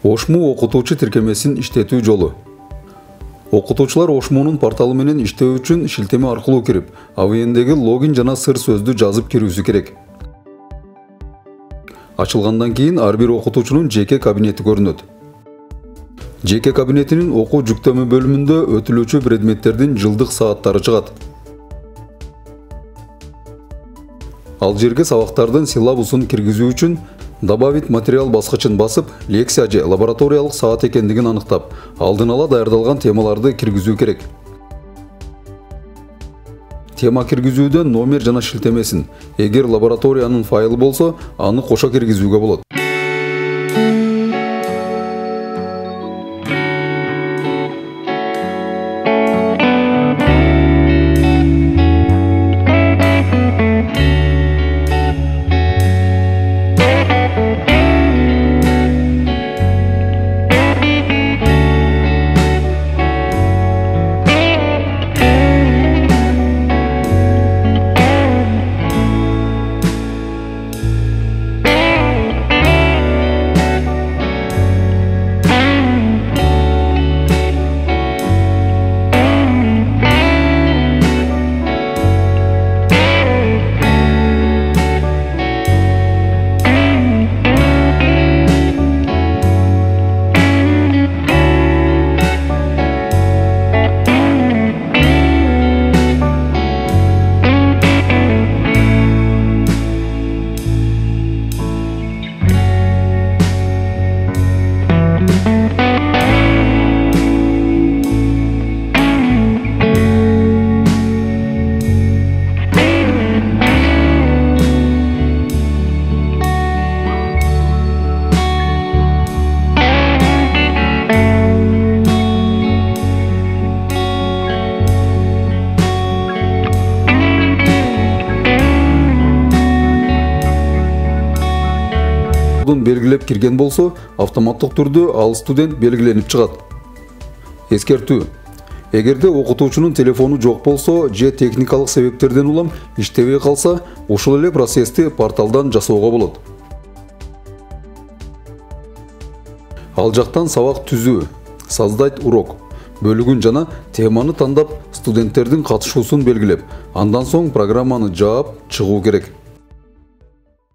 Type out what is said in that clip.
ОШМУ окутуучу тиркемесин иштетүү жолу. Окутуучулар ОШМУнун порталы менен иштөө үчүн шилтеме аркылуу кирип, АВНдеги логин жана сыр сөздү жазып кирүүсү керек. Ачылгандан кийин ар бир окутуучунун жеке кабинети көрүнөт. Жеке кабинетинин окуу жүктөмө бөлүмүндө өтүлүүчү предметтердин жылдык сааттары чыгат. Ал жерге сабактардын силабусын киргизүү үчүн добавить материал баскычын басып, лекция же лабораториялык саат экендигин аныктап, алдын ала даярдалган темаларды киргизүү керек. Тема киргизүүдө номер жана шилтемесин, эгер лабораториянын файлы болсо, аны кошо киргизүүгө болот. Белгилеп кирген болсо, автоматтык түрдө ал студент белгиленип чыгат. Эскертүү. Эгерде окутуучунун телефону жок болсо же техникалык себептерден улам иштебей калса, ушул эле процессти порталдан жасоого болот. Ал жактан сабак түзүү, создать урок бөлүгүн жана теманы тандап, студенттердин катышуусун белгилеп, андан соң программаны жаап чыгуу керек.